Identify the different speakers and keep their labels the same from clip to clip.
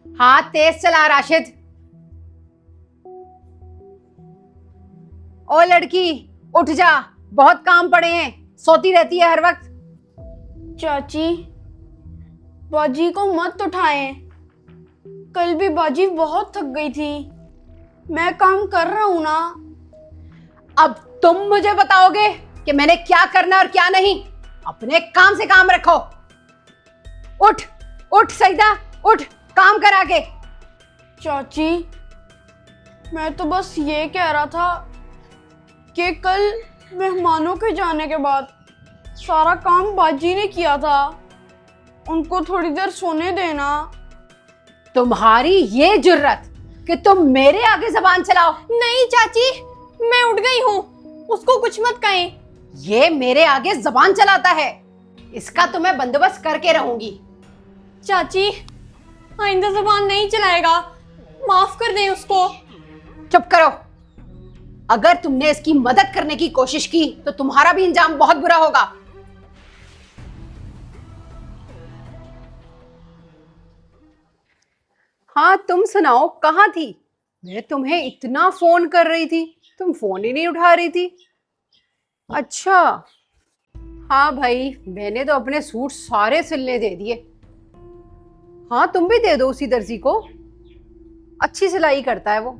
Speaker 1: हाथ तेज चला राशिद। ओ लड़की, उठ जा, बहुत काम पड़े हैं, सोती रहती है हर वक्त।
Speaker 2: चाची, बाजी को मत उठाएं। कल भी बाजी बहुत थक गई थी। मैं काम कर रहा हूं ना।
Speaker 1: अब तुम मुझे बताओगे कि मैंने क्या करना और क्या नहीं? अपने काम से काम रखो। उठ उठ सईदा, उठ, काम कर आगे।
Speaker 2: चाची, मैं तो बस ये कह रहा था कि कल मेहमानों के जाने के बाद सारा काम बाजी ने किया था। उनको थोड़ी देर सोने देना।
Speaker 1: तुम्हारी ये जुर्रत कि तुम मेरे आगे जबान चलाओ।
Speaker 2: नहीं चाची, मैं उठ गई हूँ, उसको कुछ मत कहें।
Speaker 1: ये मेरे आगे जबान चलाता है, इसका तो मैं बंदोबस्त करके रहूंगी।
Speaker 2: चाची, आइंदा जबान नहीं चलाएगा, माफ कर दें उसको।
Speaker 1: चुप करो। अगर तुमने इसकी मदद करने की कोशिश की तो तुम्हारा भी अंजाम बहुत बुरा होगा। हाँ, तुम सुनाओ, कहाँ थी? मैं तुम्हें इतना फोन कर रही थी, तुम फोन ही नहीं उठा रही थी। अच्छा, हाँ भाई, मैंने तो अपने सूट सारे सिलने दे दिए। हाँ, तुम भी दे दो उसी दर्जी को, अच्छी सिलाई करता है वो।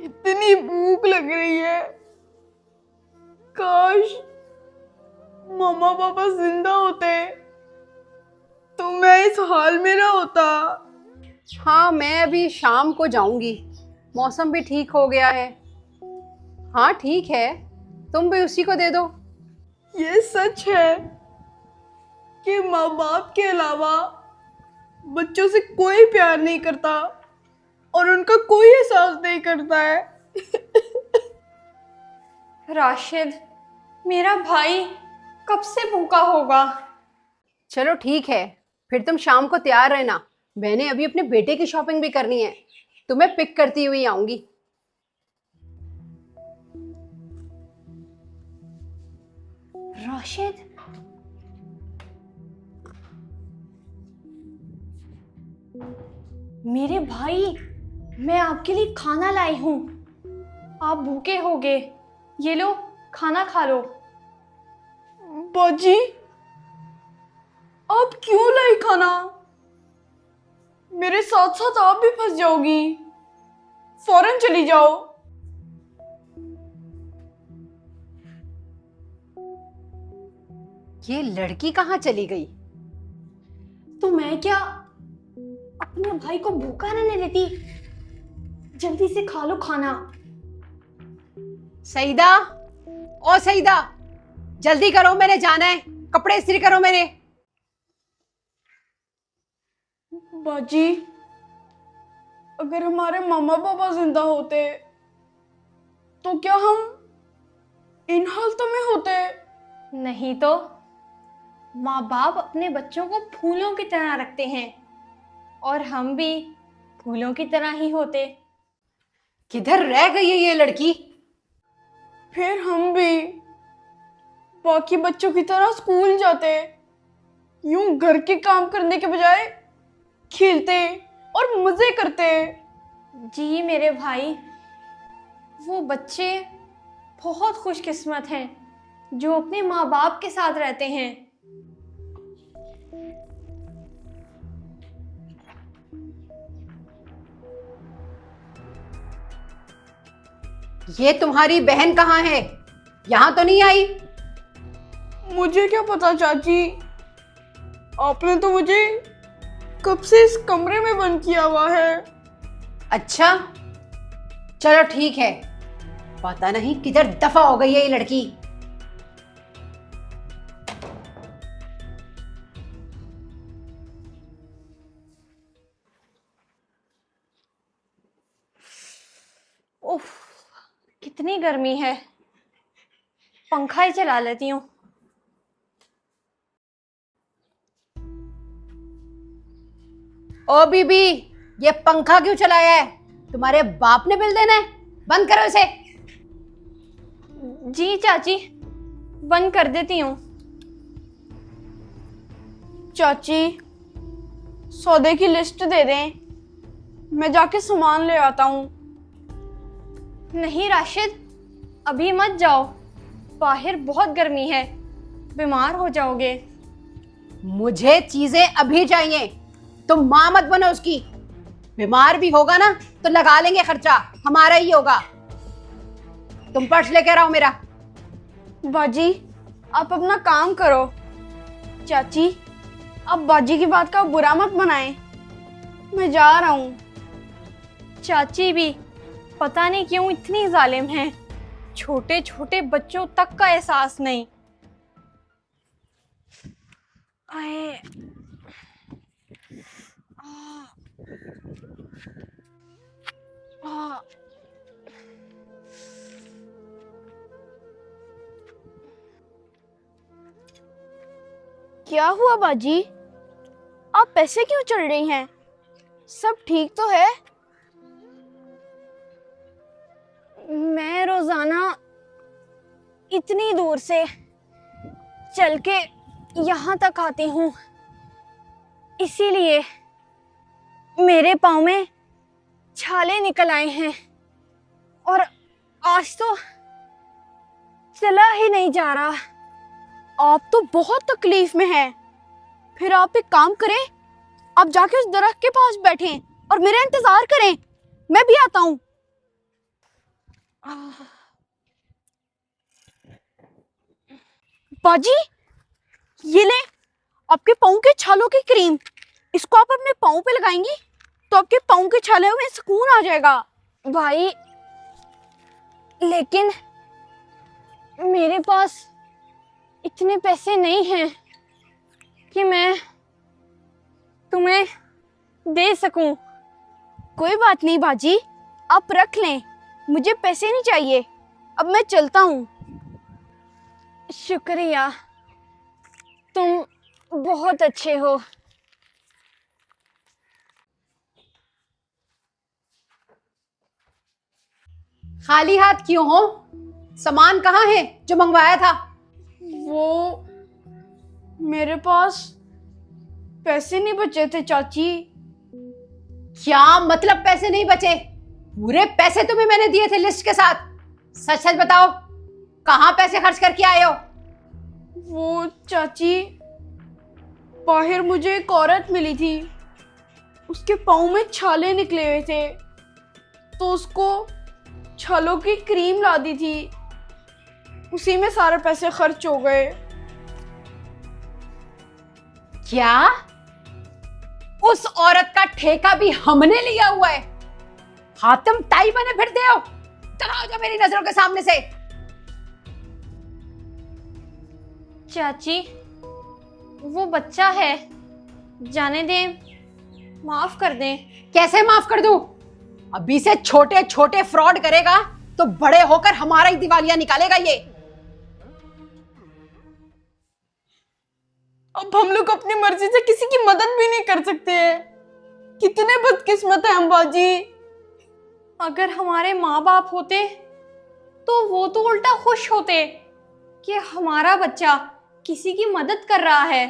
Speaker 2: इतनी भूख लग रही है, काश मम्मा पापा जिंदा होते तो मैं इस हाल में ना होता।
Speaker 1: हाँ, मैं अभी शाम को जाऊंगी, मौसम भी ठीक हो गया है। हाँ ठीक है, तुम भी उसी को दे दो।
Speaker 2: ये सच है कि माँ बाप के अलावा बच्चों से कोई प्यार नहीं करता और उनका कोई एहसास नहीं करता है। राशिद, मेरा भाई कब से भूखा होगा।
Speaker 1: चलो ठीक है, फिर तुम शाम को तैयार रहना, मैंने अभी अपने बेटे की शॉपिंग भी करनी है, तुम्हें पिक करती हुई आऊंगी।
Speaker 2: राशिद, मेरे भाई, मैं आपके लिए खाना लाई हूं। आप भूखे होगे, ये लो, खाना खा लो। बाजी, आप क्यों लाई खाना? मेरे साथ साथ आप भी फंस जाओगी। फौरन चली जाओ।
Speaker 1: ये लड़की कहाँ चली गई?
Speaker 2: तो मैं क्या अपने भाई को भूखा रहने देती? जल्दी से खा लो खाना।
Speaker 1: सईदा, ओ सईदा, जल्दी करो, मैंने जाना है, कपड़े इस्त्री करो मेरे।
Speaker 2: बाजी, अगर हमारे मामा पापा जिंदा होते तो क्या हम इन हालतों में होते? नहीं तो। माँ बाप अपने बच्चों को फूलों की तरह रखते हैं और हम भी फूलों की तरह ही होते।
Speaker 1: किधर रह गई है ये लड़की?
Speaker 2: फिर हम भी बाकी बच्चों की तरह स्कूल जाते, यूं घर के काम करने के बजाय खेलते और मजे करते। जी मेरे भाई, वो बच्चे बहुत खुशकिस्मत हैं जो अपने माँ बाप के साथ रहते हैं।
Speaker 1: ये तुम्हारी बहन कहाँ है? यहाँ तो नहीं आई?
Speaker 2: मुझे क्या पता चाची, आपने तो मुझे कब से इस कमरे में बंद किया हुआ है।
Speaker 1: अच्छा, चलो ठीक है, पता नहीं किधर दफा हो गई है ये लड़की।
Speaker 2: उफ, कितनी गर्मी है, पंखा ही चला लेती हूँ।
Speaker 1: ओ बीबी, ये पंखा क्यों चलाया है? तुम्हारे बाप ने बिल देना है, बंद करो इसे।
Speaker 2: जी चाची,
Speaker 3: बंद कर देती हूँ।
Speaker 2: चाची, सौदे की लिस्ट दे दें, मैं जाके सामान ले आता हूँ।
Speaker 3: नहीं राशिद, अभी मत जाओ, बाहर बहुत गर्मी है, बीमार हो जाओगे।
Speaker 1: मुझे चीजें अभी चाहिए, तुम माँ मत बनो उसकी। बीमार भी होगा ना तो लगा लेंगे खर्चा, हमारा ही होगा। तुम पर्स लेकर आओ मेरा।
Speaker 2: बाजी, आप अपना काम करो। चाची, आप बाजी की बात का बुरा मत बनाएं, मैं जा रहा हूँ।
Speaker 3: चाची भी पता नहीं क्यों इतनी जालिम हैं, छोटे छोटे बच्चों तक का एहसास नहीं। आए, आ, आ,
Speaker 2: क्या हुआ बाजी? आप पैसे क्यों चढ़ रही हैं? सब ठीक तो है?
Speaker 3: मैं रोजाना इतनी दूर से चल के यहाँ तक आती हूँ, इसीलिए मेरे पाँव में छाले निकल आए हैं और आज तो चला ही नहीं जा रहा।
Speaker 2: आप तो बहुत तकलीफ में हैं। फिर आप एक काम करें, आप जाके उस दरख्त के पास बैठें और मेरा इंतजार करें, मैं भी आता हूँ। बाजी, ये ले आपके पाँव के छालों की क्रीम। इसको आप अपने पाँव पे लगाएंगी तो आपके पाँव के छालों में सुकून आ जाएगा।
Speaker 3: भाई, लेकिन मेरे पास इतने पैसे नहीं हैं कि मैं तुम्हें दे सकूं।
Speaker 2: कोई बात नहीं बाजी, आप रख लें, मुझे पैसे नहीं चाहिए। अब मैं चलता हूँ।
Speaker 3: शुक्रिया, तुम बहुत अच्छे हो।
Speaker 1: खाली हाथ क्यों हो? सामान कहाँ है जो मंगवाया था?
Speaker 2: वो मेरे पास पैसे नहीं बचे थे चाची।
Speaker 1: क्या मतलब पैसे नहीं बचे? पूरे पैसे तुम्हें मैंने दिए थे लिस्ट के साथ। सच सच बताओ, कहाँ पैसे खर्च करके आए हो?
Speaker 2: वो चाची, बाहर मुझे एक औरत मिली थी, उसके पाँव में छाले निकले हुए थे, तो उसको छालों की क्रीम ला दी थी, उसी में सारे पैसे खर्च हो गए।
Speaker 1: क्या? उस औरत का ठेका भी हमने लिया हुआ है? हाँ, तुम ताई बने फिरते हो। चलाओ जो मेरी नजरों के सामने से।
Speaker 3: चाची, वो बच्चा है, जाने दें, माफ कर दें।
Speaker 1: कैसे माफ कर दूं? अभी से छोटे छोटे फ्रॉड करेगा तो बड़े होकर हमारा ही दिवालिया निकालेगा ये।
Speaker 2: अब हम लोग अपनी मर्जी से किसी की मदद भी नहीं कर सकते हैं। कितने बदकिस्मत है हम बाजी।
Speaker 3: अगर हमारे माँ बाप होते तो वो तो उल्टा खुश होते कि हमारा बच्चा किसी की मदद कर रहा है।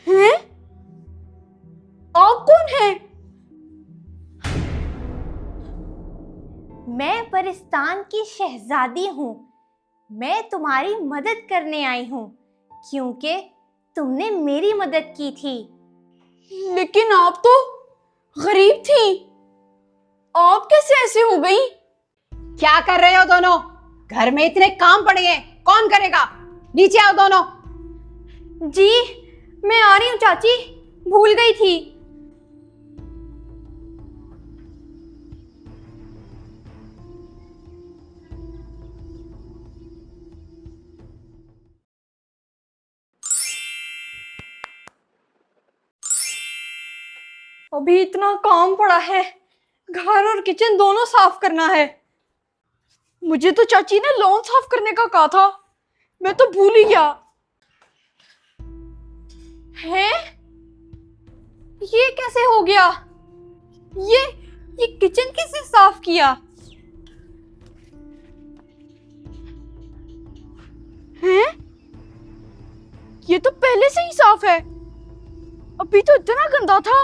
Speaker 2: हैं? आप कौन हैं?
Speaker 3: मैं परिस्तान की शहजादी हूँ। मैं तुम्हारी मदद करने आई हूँ क्योंकि तुमने मेरी मदद की थी।
Speaker 2: लेकिन आप तो गरीब थी, आप कैसे ऐसे हो गई?
Speaker 1: क्या कर रहे हो दोनों? घर में इतने काम पड़े हैं, कौन करेगा? नीचे आओ दोनों।
Speaker 3: जी, मैं आ रही हूँ चाची, भूल गई थी। अभी इतना काम पड़ा है, घर और किचन दोनों साफ करना है।
Speaker 2: मुझे तो चाची ने लॉन साफ करने का कहा था, मैं तो भूल ही गया।
Speaker 3: हैं? ये कैसे हो गया? ये किचन किसने साफ किया?
Speaker 2: हैं? ये तो पहले से ही साफ है, अभी तो इतना गंदा था।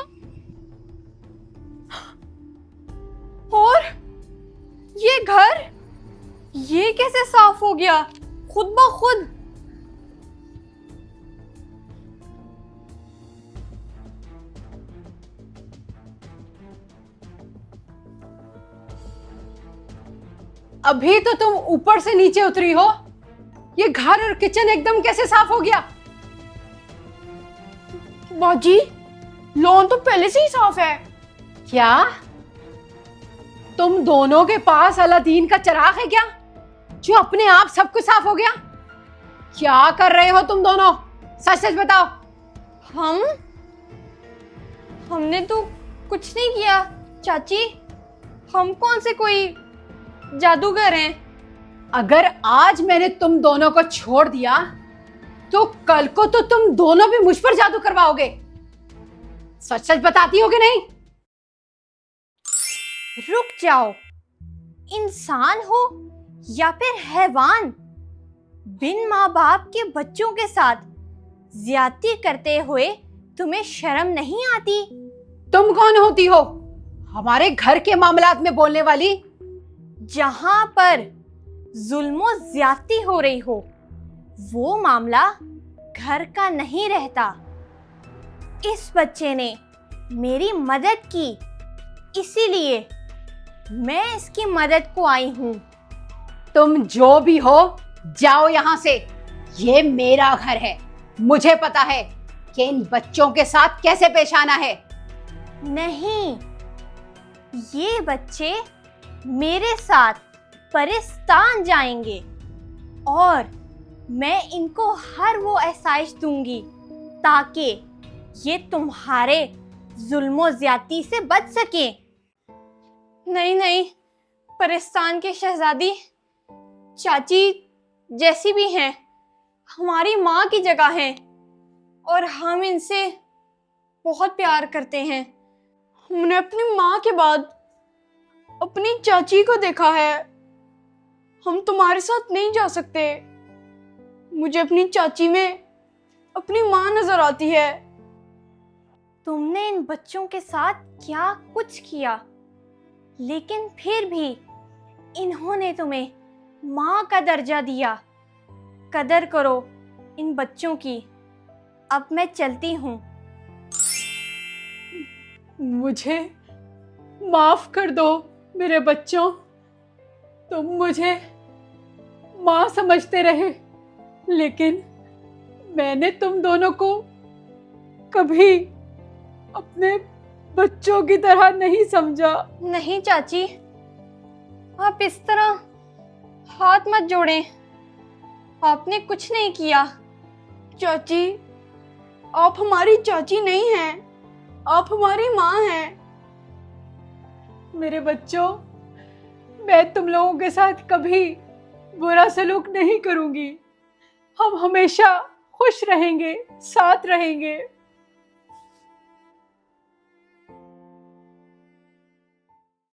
Speaker 3: और ये घर, ये कैसे साफ हो गया खुद ब खुद?
Speaker 1: अभी तो तुम ऊपर से नीचे उतरी हो, ये घर और किचन एकदम कैसे साफ हो गया?
Speaker 2: बाजी, लॉन तो पहले से ही साफ है।
Speaker 1: क्या तुम दोनों के पास अलादीन का चिराग है क्या, जो अपने आप सब कुछ साफ हो गया? क्या कर रहे हो तुम दोनों, सच सच बताओ।
Speaker 3: हमने तो कुछ नहीं किया चाची। हम कौन से कोई जादूगर हैं?
Speaker 1: अगर आज मैंने तुम दोनों को छोड़ दिया तो कल को तो तुम दोनों भी मुझ पर जादू करवाओगे। सच सच बताती हो कि नहीं?
Speaker 3: रुक जाओ, इंसान हो या फिर हैवान, बिन माँ बाप के बच्चों के साथ ज्यादती करते हुए तुम्हें शर्म नहीं आती?
Speaker 1: तुम कौन होती हो हमारे घर के मामलात में बोलने वाली?
Speaker 3: जहां पर जुल्मो ज्यादती हो रही हो, वो मामला घर का नहीं रहता। इस बच्चे ने मेरी मदद की, इसीलिए मैं इसकी मदद को आई हूं।
Speaker 1: तुम जो भी हो, जाओ यहां से। ये मेरा घर है, मुझे पता है कि इन बच्चों के साथ कैसे पेश आना है।
Speaker 3: नहीं, ये बच्चे मेरे साथ परिस्तान जाएंगे और मैं इनको हर वो एहसास दूंगी ताकि ये तुम्हारे जुल्मो ज्यादती से बच सके। नहीं नहीं, परिस्तान के शहजादी चाची जैसी भी हैं, हमारी माँ की जगह हैं और हम इनसे बहुत प्यार करते हैं।
Speaker 2: हमने अपनी माँ के बाद अपनी चाची को देखा है। हम तुम्हारे साथ नहीं जा सकते। मुझे अपनी चाची में अपनी माँ नजर आती है।
Speaker 3: तुमने इन बच्चों के साथ क्या कुछ किया, लेकिन फिर भी इन्होंने तुम्हें माँ का दर्जा दिया। कदर करो इन बच्चों की। अब मैं चलती हूँ।
Speaker 1: मुझे माफ कर दो मेरे बच्चों, तुम मुझे माँ समझते रहे, लेकिन मैंने तुम दोनों को कभी अपने बच्चों की तरह नहीं समझा।
Speaker 3: नहीं चाची, आप इस तरह हाथ मत जोड़ें, आपने कुछ नहीं किया।
Speaker 2: चाची, आप हमारी चाची नहीं हैं, आप हमारी माँ हैं।
Speaker 1: मेरे बच्चों, मैं तुम लोगों के साथ कभी बुरा सलूक नहीं करूंगी। हम हमेशा खुश रहेंगे, साथ रहेंगे।